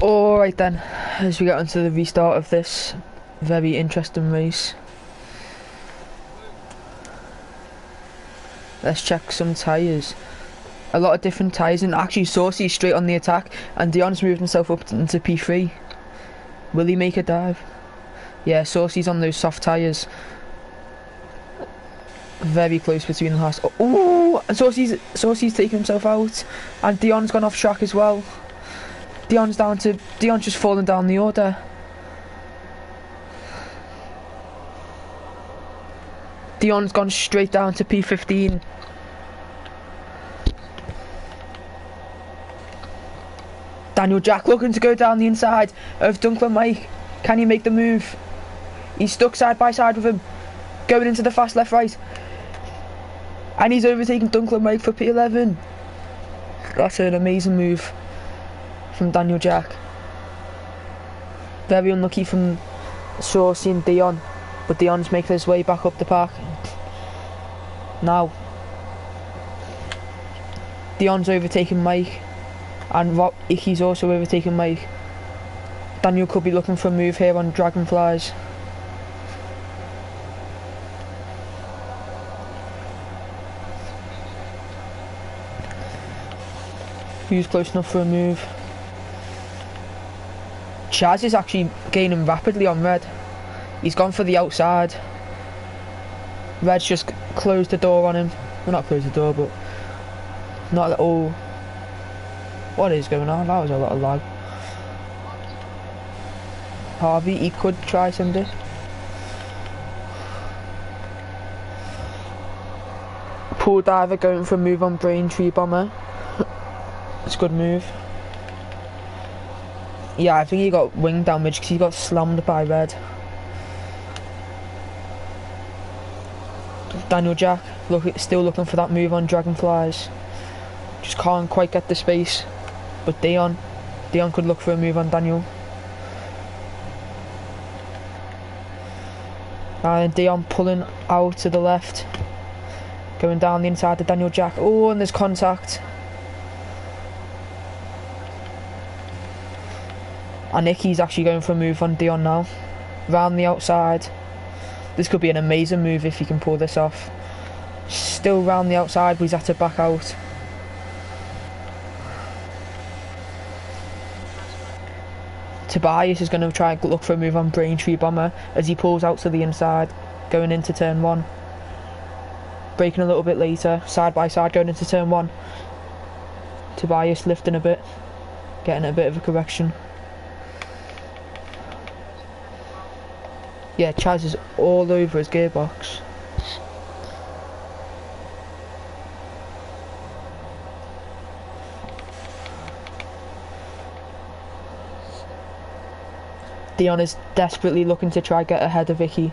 Alright then, as we get onto the restart of this very interesting race. Let's check some tyres. A lot of different tyres, and actually Saucy's straight on the attack, and Dion's moved himself up into P3. Will he make a dive? Yeah, Saucy's on those soft tyres. Very close between the last. Oh, and Saucy's taken himself out, and Dion's gone off track as well. Dion's just falling down the order. Dion's gone straight down to P15. Daniel Jack looking to go down the inside of Dunklin Mike. Can he make the move? He's stuck side by side with him. Going into the fast left right. And he's overtaking Dunklin Mike for P11. That's an amazing move from Daniel Jack. Very unlucky from Saucy and Dion. But Dion's making his way back up the park. Now Dion's overtaking Mike, and Icky's also overtaking Mike. Daniel could be looking for a move here on Dragonflies. Who's close enough for a move? Chaz is actually gaining rapidly on Red. He's gone for the outside. Red's just closed the door on him. Well, not closed the door, but not at all. What is going on? That was a lot of lag. Harvey, he could try something. Pool diver going for a move on Braintree Bomber. It's a good move. Yeah, I think he got wing damage because he got slammed by Red. Daniel Jack still looking for that move on Dragonflies. Just can't quite get the space. But Dion could look for a move on Daniel. And Dion pulling out to the left. Going down the inside to Daniel Jack. Oh, and there's contact. And Nicky's actually going for a move on Dion now. Round the outside. This could be an amazing move if he can pull this off. Still round the outside, but he's had to back out. Tobias is going to try and look for a move on Braintree Bomber as he pulls out to the inside, going into turn 1. Braking a little bit later, side by side going into turn 1. Tobias lifting a bit, getting a bit of a correction. Yeah, Chaz is all over his gearbox. Dion is desperately looking to try get ahead of Vicky.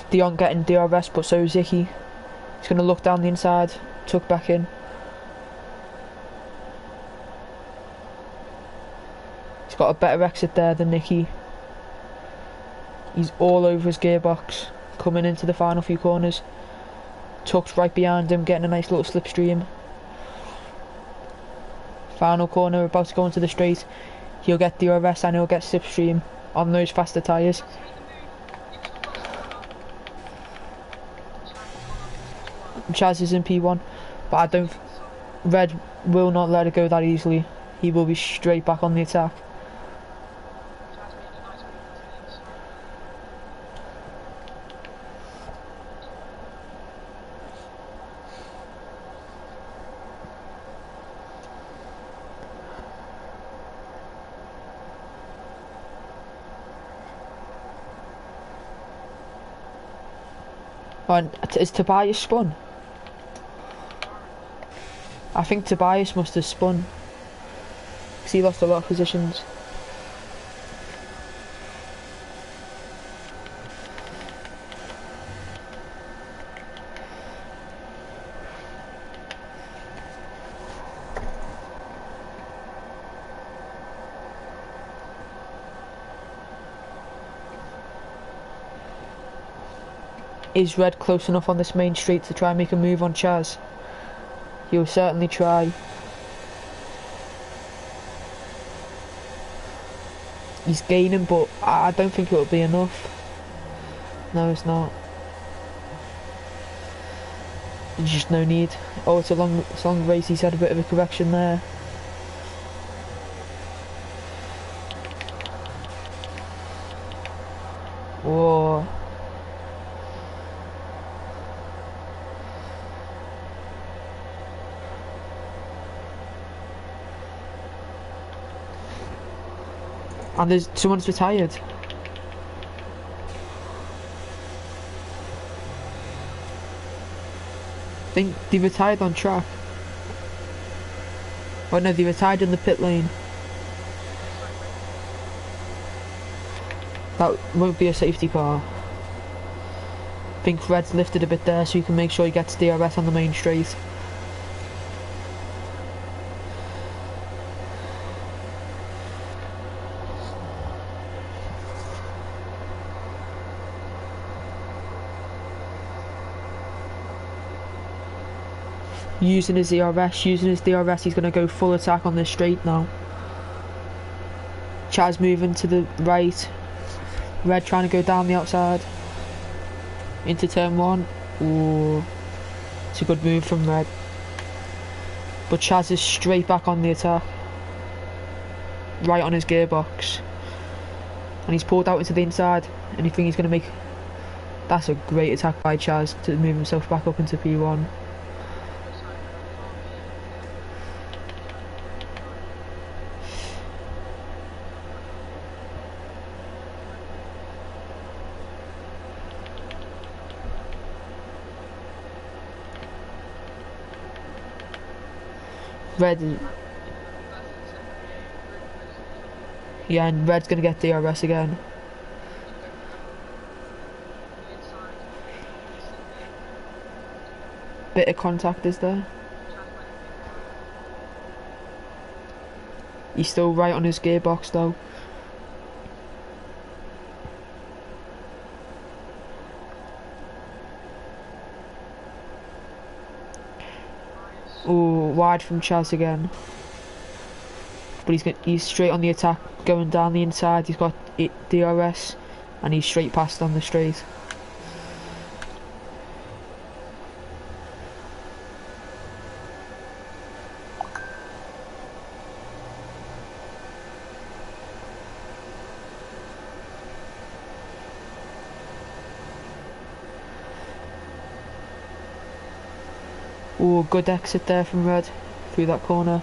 Dion getting DRS, but so is Icky. He's going to look down the inside, tuck back in. He's got a better exit there than Nicky. He's all over his gearbox, coming into the final few corners. Tuck's right behind him, getting a nice little slipstream. Final corner, about to go into the straight. He'll get DRS and he'll get slipstream on those faster tyres. Chaz is in P1, but Red will not let it go that easily. He will be straight back on the attack. And is Tobias spun? I think Tobias must have spun because he lost a lot of positions. Is Red close enough on this main street to try and make a move on Chaz? He'll certainly try. He's gaining, but I don't think it'll be enough. No, it's not. There's just no need. Oh, it's a long race. He's had a bit of a correction there. Whoa. And there's someone's retired. I think they retired on track. Oh no, they retired in the pit lane. That won't be a safety car. I think Red's lifted a bit there so you can make sure he gets DRS on the main straight. Using his DRS, he's going to go full attack on this straight now. Chaz moving to the right. Red trying to go down the outside. Into turn 1. Ooh. It's a good move from Red. But Chaz is straight back on the attack. Right on his gearbox. And he's pulled out into the inside. And you think he's going to make... That's a great attack by Chaz to move himself back up into P1. Red, yeah, and Red's gonna get DRS again. Bit of contact is there. He's still right on his gearbox though. Ooh, wide from Chaz again. But he's straight on the attack, going down the inside. He's got DRS, and he's straight past on the straight. Ooh, good exit there from Red through that corner.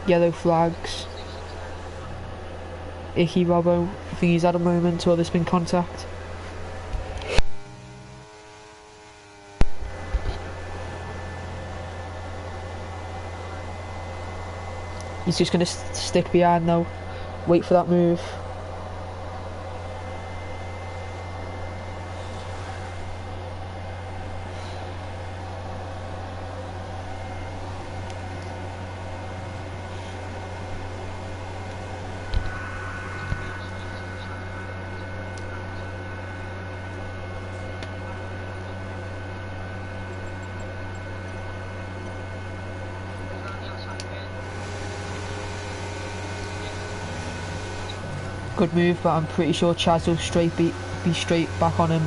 Yellow flags. Icky Robbo. I think he's had a moment or there's been contact. He's just going to stick behind now. Wait for that move. Good move, but I'm pretty sure Chaz will be straight back on him.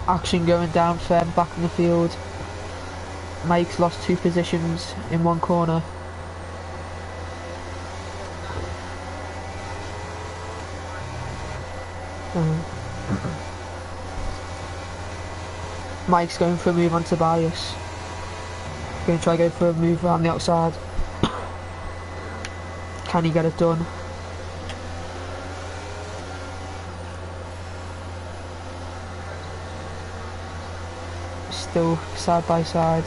Action going down firm back in the field. Mike's lost 2 positions in one corner. Mike's going for a move on Tobias. Going to try go for a move around the outside. Can he get it done? Still side by side.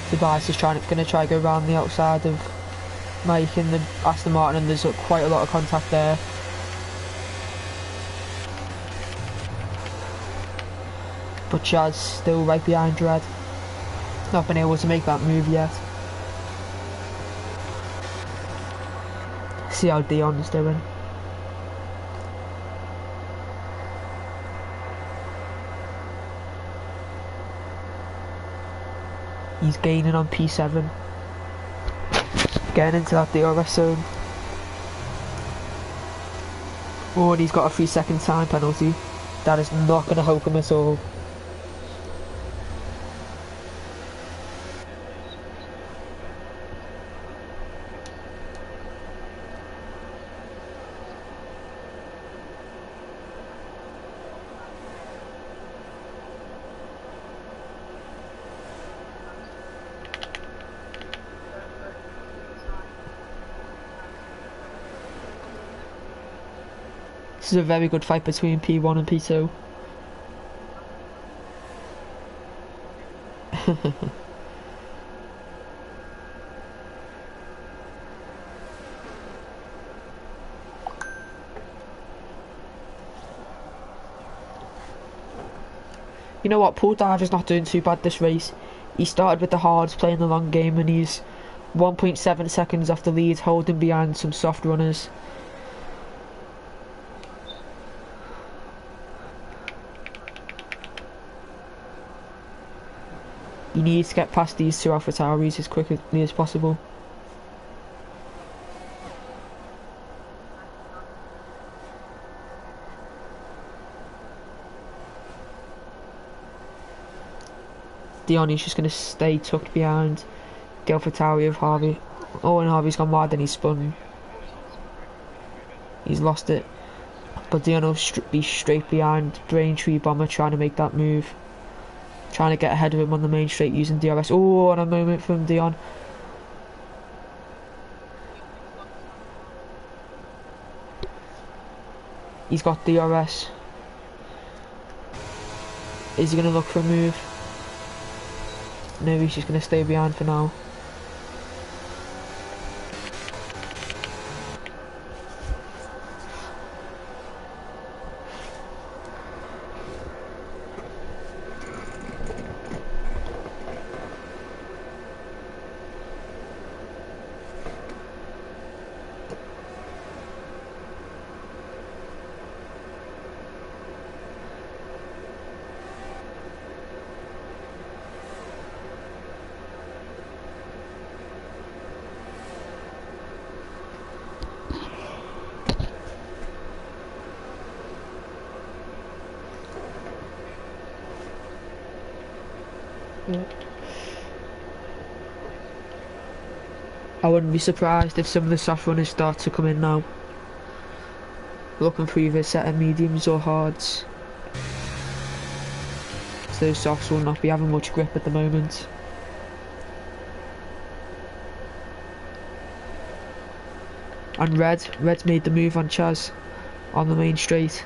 Tobias is going to try go around the outside of Mike in the Aston Martin, and there's quite a lot of contact there. But Chaz still right behind Red. Not been able to make that move yet. See how Dion's doing. He's gaining on P7. Getting into that DRS zone. Oh, and he's got a 3-second time penalty. That is not going to help him at all. This is a very good fight between P1 and P2. You know what, Paul Diver's not doing too bad this race. He started with the hards, playing the long game, and he's 1.7 seconds off the lead, holding behind some soft runners. He needs to get past these two AlphaTauris as quickly as possible. Dion is just going to stay tucked behind the AlphaTauri of Harvey. Oh, and Harvey's gone wide and he's spun. He's lost it. But Dion will be straight behind Braintree Bomber, trying to make that move. Trying to get ahead of him on the main straight using DRS. Oh, and a moment from Dion. He's got DRS. Is he going to look for a move? No, he's just going to stay behind for now. I wouldn't be surprised if some of the soft runners start to come in now, looking for either a set of mediums or hards. So those softs will not be having much grip at the moment. And Red's made the move on Chaz on the main straight.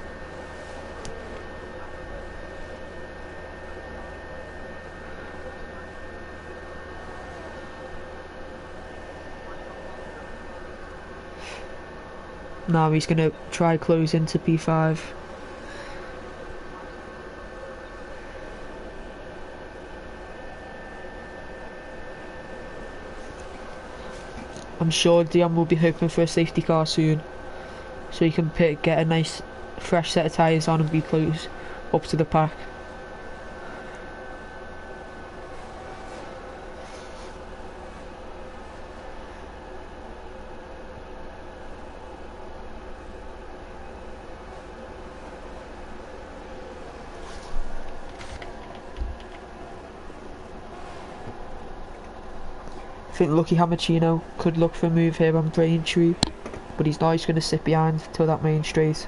Now he's going to try close into P5. I'm sure Dion will be hoping for a safety car soon, so he can get a nice fresh set of tyres on and be close up to the pack. I think Lucky Hammerchino could look for a move here on Braintree, but he's not. He's going to sit behind till that main straight.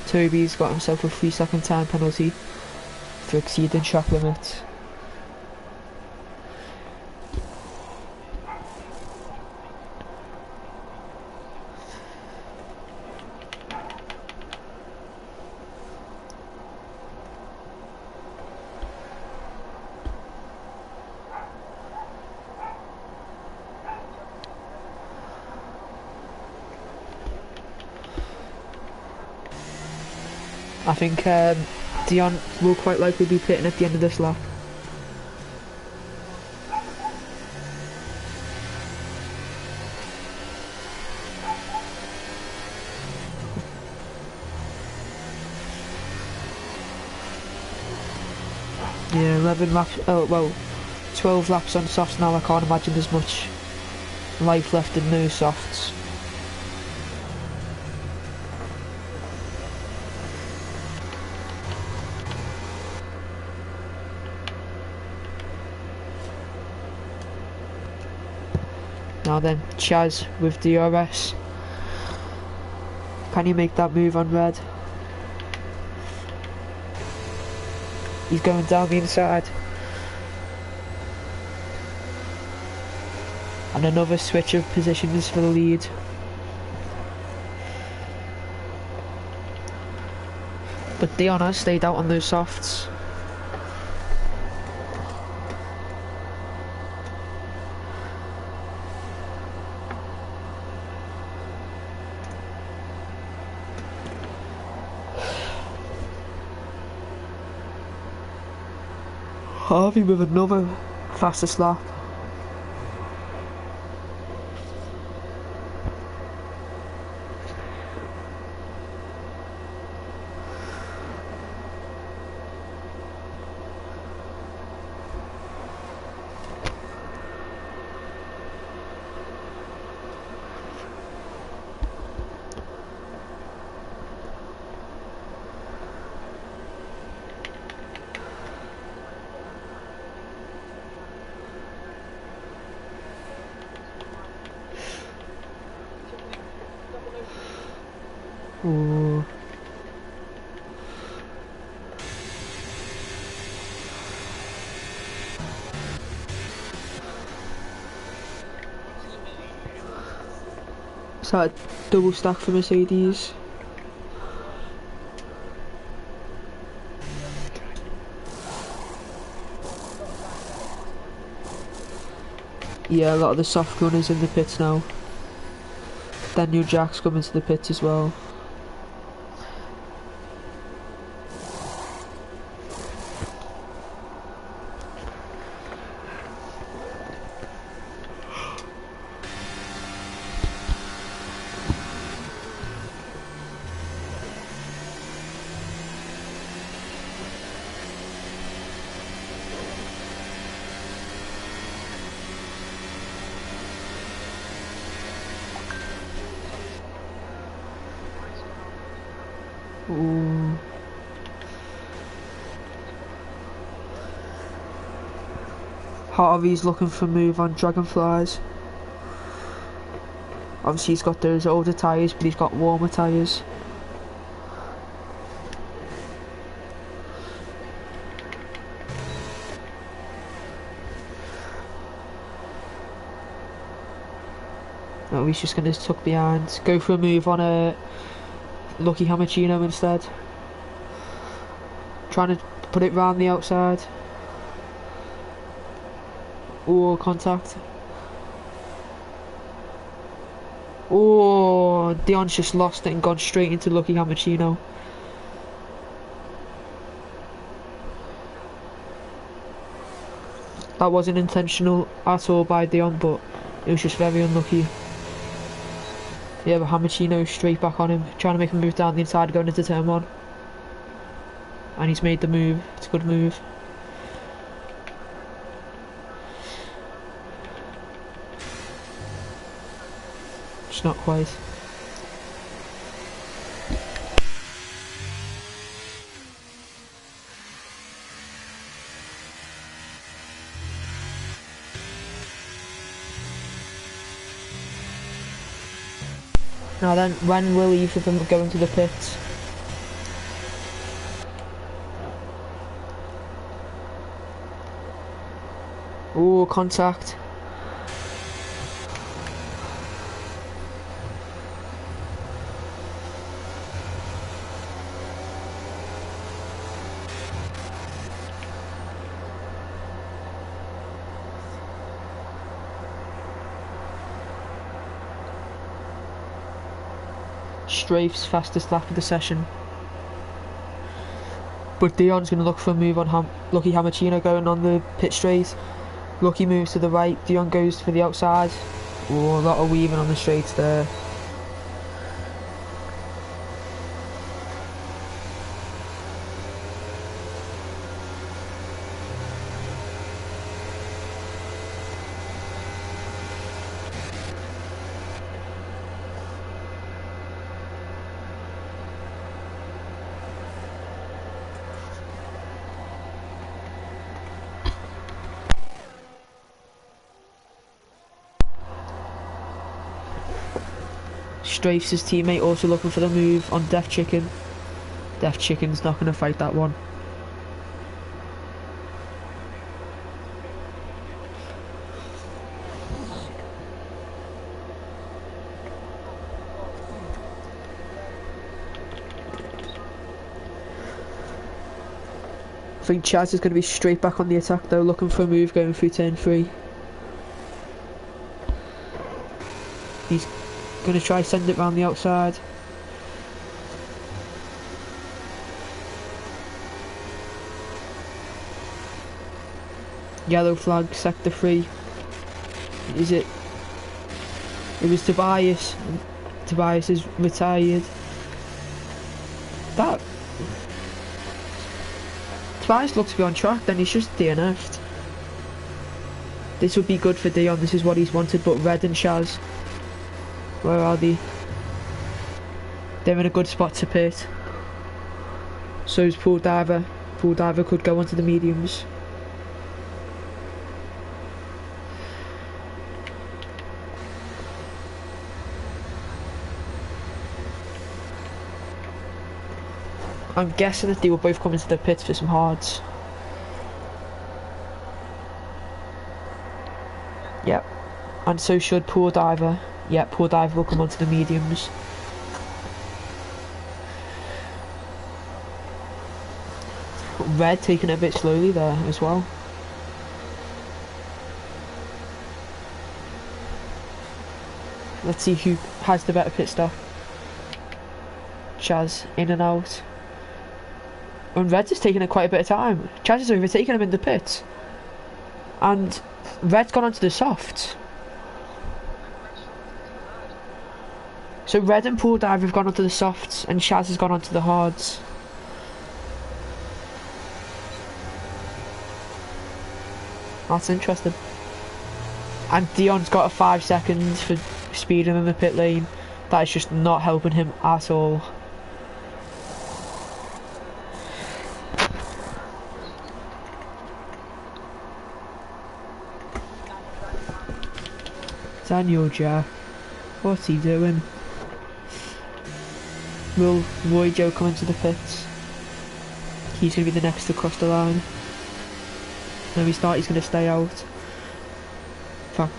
Toby's got himself a 3-second time penalty for exceeding track limits. I think Dion will quite likely be pitting at the end of this lap. Yeah, 11 laps, oh well, 12 laps on softs now. I can't imagine there's much life left in those softs. Now then, Chaz with DRS. Can you make that move on red? He's going down the inside. And another switch of positions for the lead. But Dion has stayed out on those softs. Harvey with another fastest lap. Ooh. Is that a double stack for Mercedes? Yeah, a lot of the soft runners in the pits now. Daniel Jack's coming to the pits as well. Ooh. Harvey's looking for a move on Dragonflies. Obviously he's got those older tyres, but he's got warmer tyres. No, he's just going to tuck behind. Go for a move on a Lucky Hammerchino instead. Trying to put it round the outside. Oh, contact. Oh, Dion's just lost it and gone straight into Lucky Hammerchino. That wasn't intentional at all by Dion, but it was just very unlucky. Yeah, but Hammerchino straight back on him, trying to make him move down the inside going into turn 1. And he's made the move. It's a good move. Just not quite. Now then, when will either of them go into the pits? Oh, contact. Strafe's fastest lap of the session. But Dion's going to look for a move on Lucky Hammerchino going on the pit straight. Lucky moves to the right, Dion goes for the outside. Oh, a lot of weaving on the straights there. Strafe's his teammate also looking for the move on Deaf Chicken. Deaf Chicken's not going to fight that one. I think Chaz is going to be straight back on the attack though, looking for a move going through turn 3. He's going to try send it round the outside. Yellow flag, sector 3. Is it? It was Tobias. Tobias is retired. That Tobias looks to be on track, then he's just DNF'd. This would be good for Dion, this is what he's wanted, but Red and Shaz, where are they? They're in a good spot to pit. So is Pool Diver. Pool Diver could go onto the mediums. I'm guessing that they will both come into the pits for some hards. Yep. And so should Pool Diver. Yep, Pool Diver will come onto the mediums. Red taking it a bit slowly there as well. Let's see who has the better pit stop. Chaz in and out. And Red's is taking quite a bit of time. Chaz is overtaking him in the pits. And Red's gone onto the softs. So Red and Pool Diver have gone onto the softs and Chaz has gone onto the hards. That's interesting. And Dion's got a 5 seconds for speeding in the pit lane. That is just not helping him at all. Daniel Jack, what's he doing? Will Roy Joe come into the pits? He's going to be the next to cross the line. No, he's not, he's going to stay out. In fact,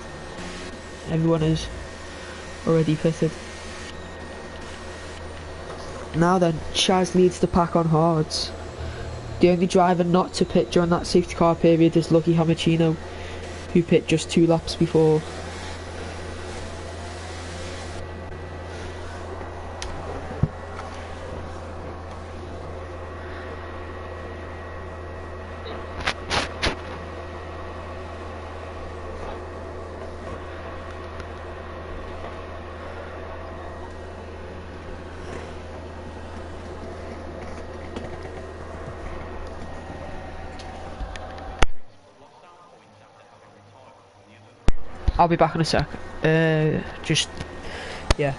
everyone is already pitted. Now then, Chaz leads the pack on hards. The only driver not to pit during that safety car period is Lucky Hammerchino, who pit just 2 laps before. I'll be back in a sec. Just Yeah.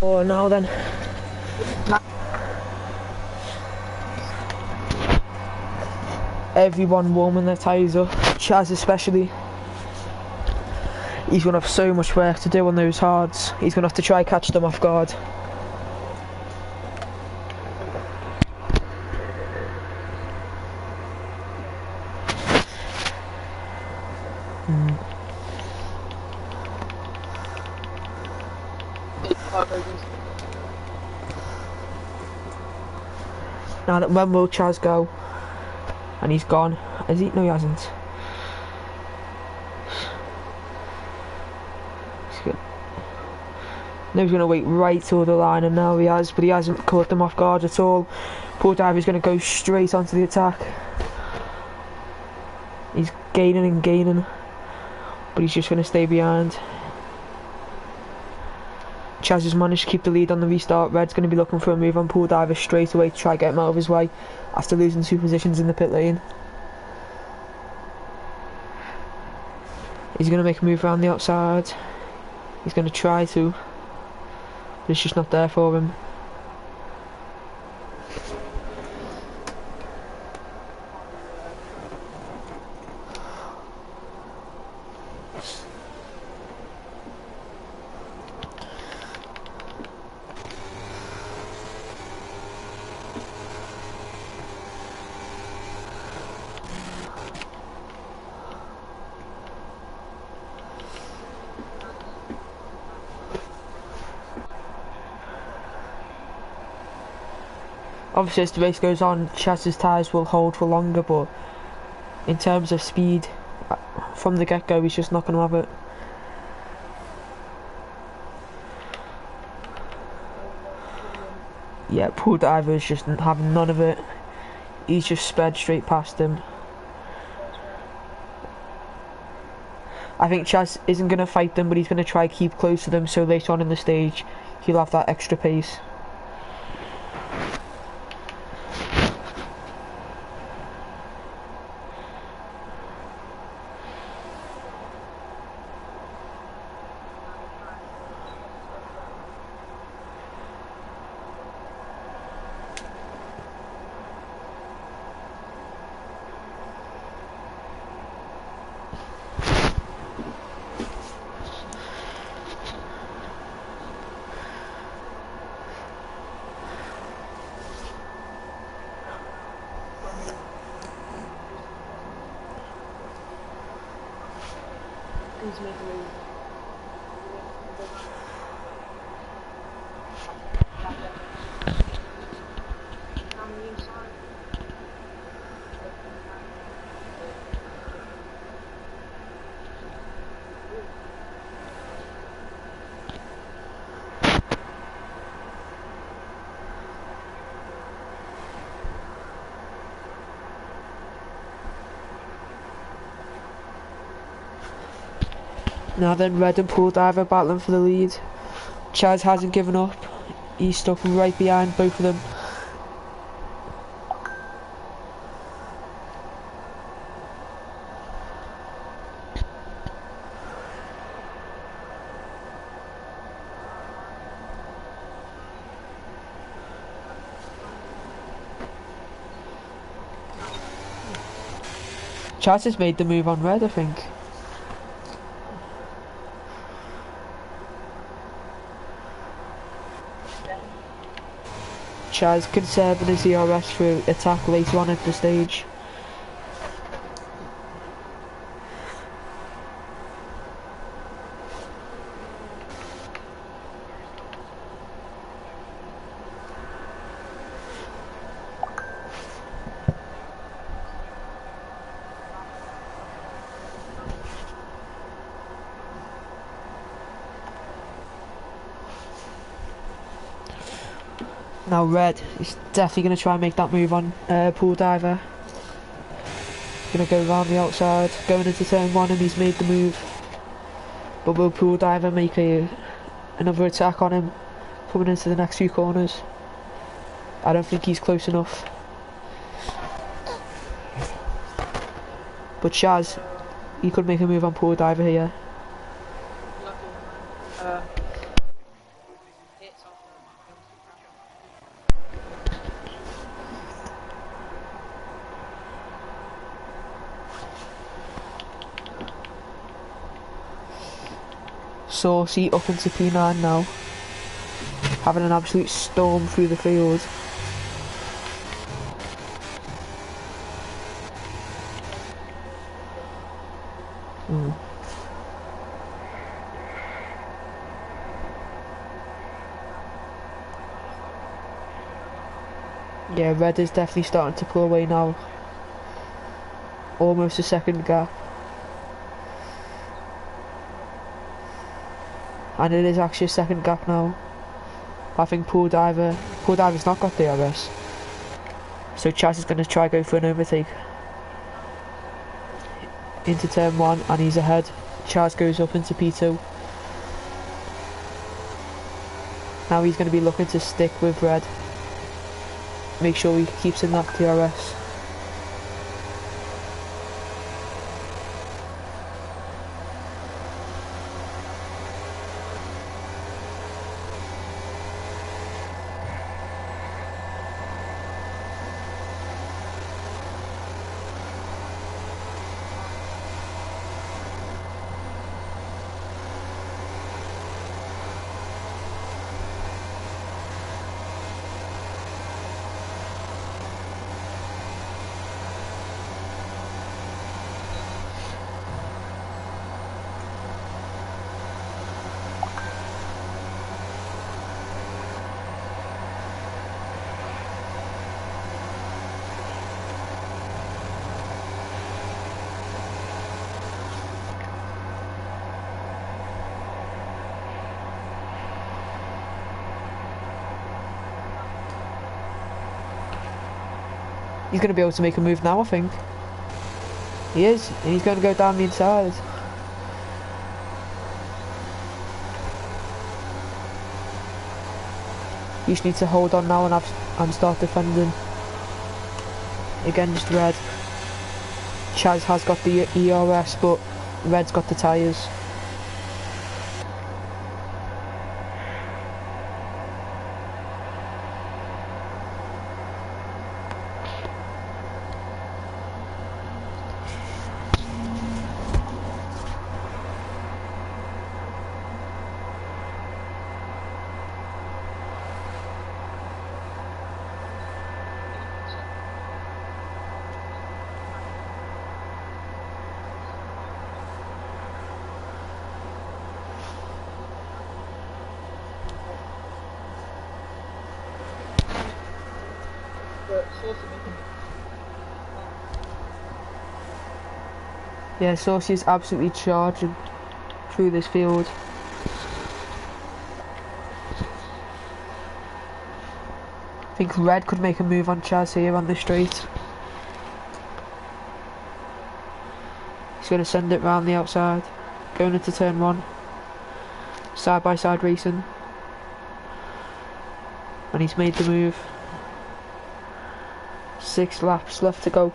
Oh, now then. Everyone warming their tyres up, Chaz especially. He's going to have so much work to do on those hards. He's going to have to try catch them off guard. Now that when will Chaz go? And he's gone. Has he? No, he hasn't. No, he's going to wait right till the line, and now he has, but he hasn't caught them off guard at all. Poor Diver's going to go straight onto the attack. He's gaining and gaining, but he's just going to stay behind. Chaz has managed to keep the lead on the restart. Red's going to be looking for a move on Pool Diver straight away to try to get him out of his way after losing 2 positions in the pit lane. He's going to make a move around the outside. He's going to try to, but it's just not there for him. Obviously, as the race goes on, Chaz's tyres will hold for longer, but in terms of speed, from the get-go, he's just not going to have it. Yeah, Pool Diver's just having none of it. He's just sped straight past him. I think Chaz isn't going to fight them, but he's going to try to keep close to them, so later on in the stage, he'll have that extra pace. Please make a move. Now then, Red and Pool Diver battling for the lead. Chaz hasn't given up. He's stuck right behind both of them. Chaz has made the move on Red, I think. Chaz conserving his ERS for attack later on at the stage. Now Red is definitely going to try and make that move on Pool Diver. Going to go around the outside, going into turn 1, and he's made the move. But will Pool Diver make another attack on him coming into the next few corners? I don't think he's close enough. But Chaz, he could make a move on Pool Diver here. Saucy up into P9 now, having an absolute storm through the field. Yeah, Red is definitely starting to pull away now. Almost a second gap. And it is actually a second gap now. I think Pool Diver's not got DRS. So Chaz is going to try go for an overtake. Into turn 1 and he's ahead. Chaz goes up into P2. Now he's going to be looking to stick with Red. Make sure he keeps in that DRS. He's going to be able to make a move now, I think. He is, and he's going to go down the inside. You just need to hold on now and start defending. Against Red. Chaz has got the ERS, but Red's got the tyres. Yeah, Saucy is absolutely charging through this field. I think Red could make a move on Chaz here on the straight. He's going to send it round the outside. going into turn 1. Side by side racing. And he's made the move. 6 laps left to go.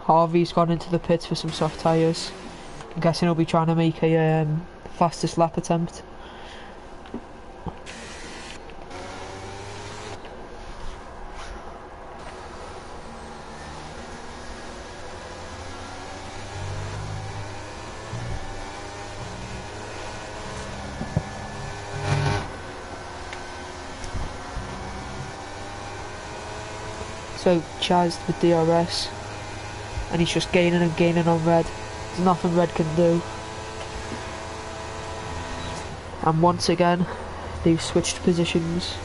Harvey's gone into the pits for some soft tyres. I'm guessing he'll be trying to make a fastest lap attempt. So Chaz with DRS. And he's just gaining and gaining on Red. There's nothing Red can do. And once again, they've switched positions.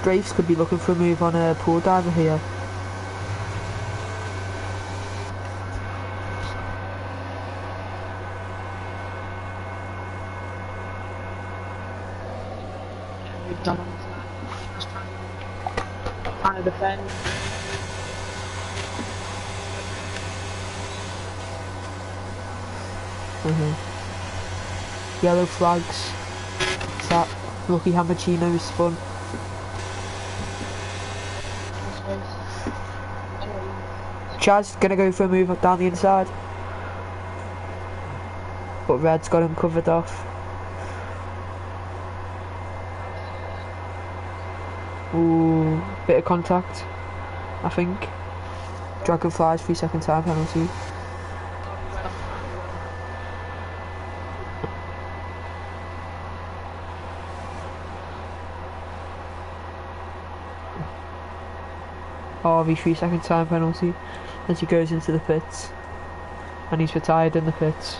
Strafes could be looking for a move on a pool diver here. We've done just trying to defend. Yellow flags. Is that Lucky Hamachino's spun? Chaz gonna go for a move up down the inside, but Red's got him covered off. Ooh, bit of contact, I think. Dragonflies 3-second time penalty. Harvey 3-second time penalty as he goes into the pits, and he's retired in the pits.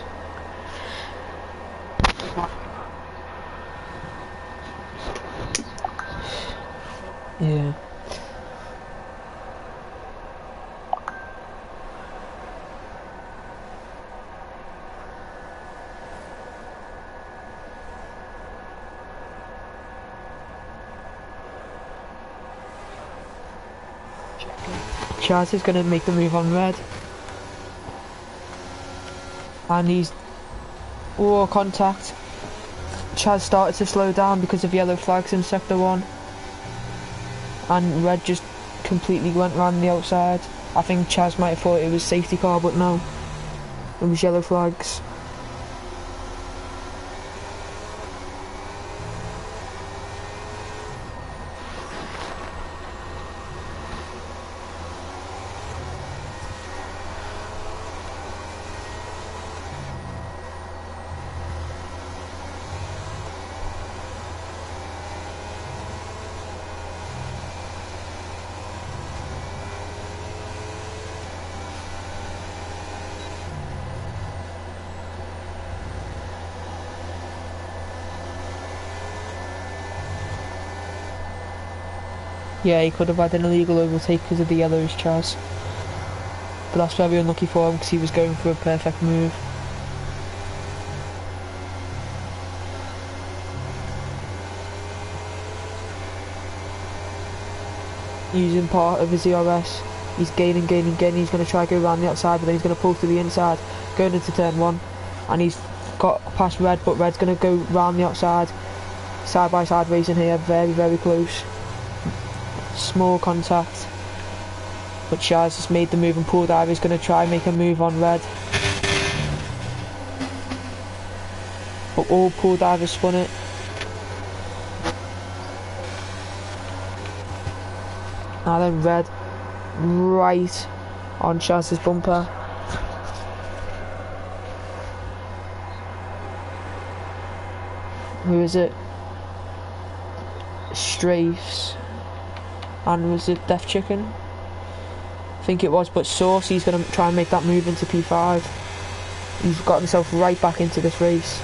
Yeah. Chaz is going to make the move on Red. And he's... Oh, contact. Chaz started to slow down because of yellow flags in Sector 1. And Red just completely went round the outside. I think Chaz might have thought it was safety car, but no. It was yellow flags. Yeah, he could have had an illegal overtake because of the yellows, Chaz. But that's very unlucky for him because he was going for a perfect move. Using part of his ERS He's gaining. He's going to try to go around the outside, but then he's going to pull to the inside, going into turn 1. And he's got past Red, but Red's going to go round the outside. Side by side racing here, very close. Small contact. But Chaz has made the move, and Pool Diver is going to try and make a move on Red. But all Pool Diver spun it. Now then Red, right on Chaz's bumper. Who is it? Strafes. And was it Death Chicken? I think it was, but Saucy's going to try and make that move into P5. He's got himself right back into this race.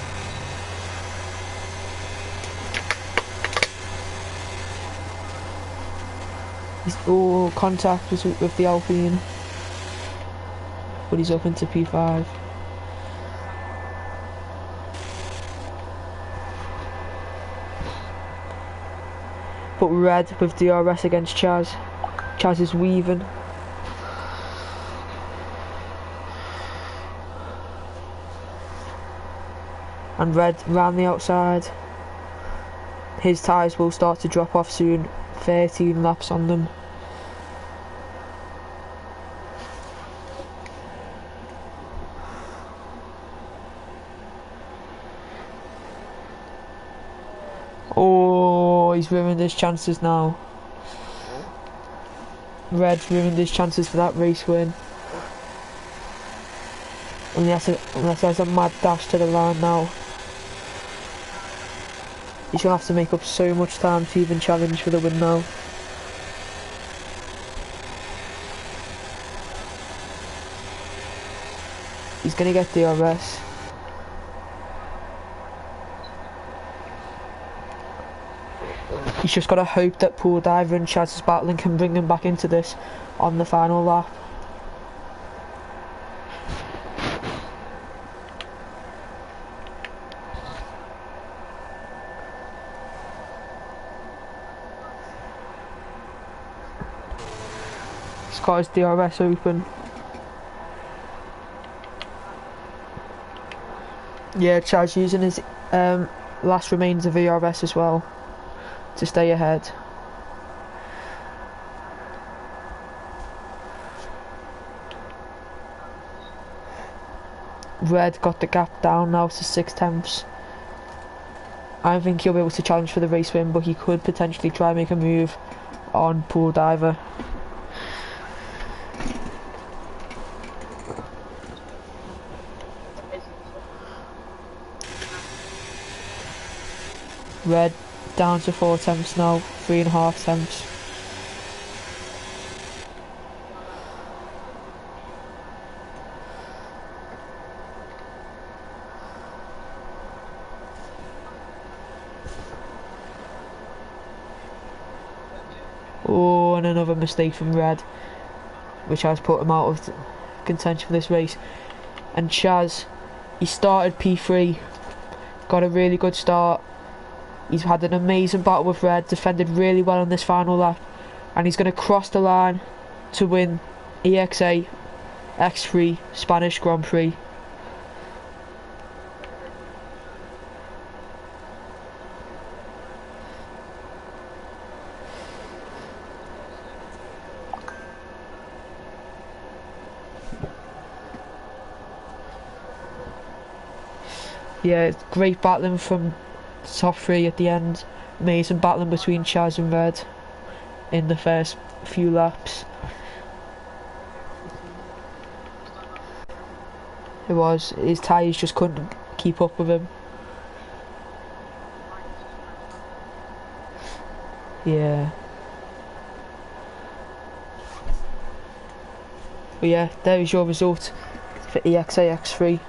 He's all contact with the Alpine, but he's up into P5. But Red with DRS against Chaz. Chaz is weaving. And Red round the outside. His tyres will start to drop off soon. 13 laps on them. Oh, he's ruined his chances now. Red's ruined his chances for that race win. Unless there's a mad dash to the line now. He's going to have to make up so much time to even challenge for the win now. He's going to get DRS. He's just got to hope that Pool Diver and Chaz's battling can bring him back into this on the final lap. He's got his DRS open. Yeah, Chaz using his last remains of VRS as well to stay ahead. Red got the gap down now to 6/10. I don't think he'll be able to challenge for the race win, but he could potentially try and make a move on Pool Diver. Red down to 4/10 now, 3.5 tenths. Oh, and another mistake from Red, which has put him out of contention for this race. And Chaz, he started P3, got a really good start. He's had an amazing battle with Red, defended really well on this final lap, and he's going to cross the line to win ExA X3 Spanish Grand Prix. Yeah, great battling from top 3 at the end. Amazing battling between Chaz and Red in the first few laps. It was, his tyres just couldn't keep up with him. Yeah. But yeah, there is your result for ExA X3.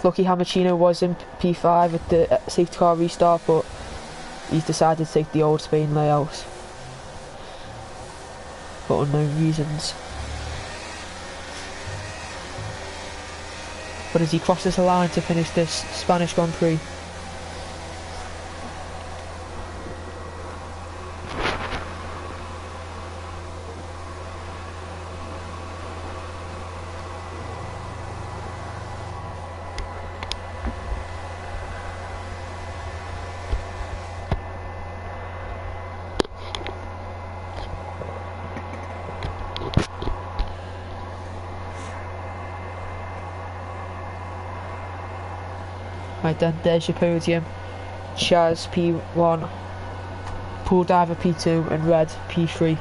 Lucky Hamachino was in P5 at the safety car restart, but he's decided to take the old Spain layout for unknown reasons. But as he crosses the line to finish this Spanish Grand Prix, Right then, there's your podium. Chaz P1, Pool Diver P2 and Red P3.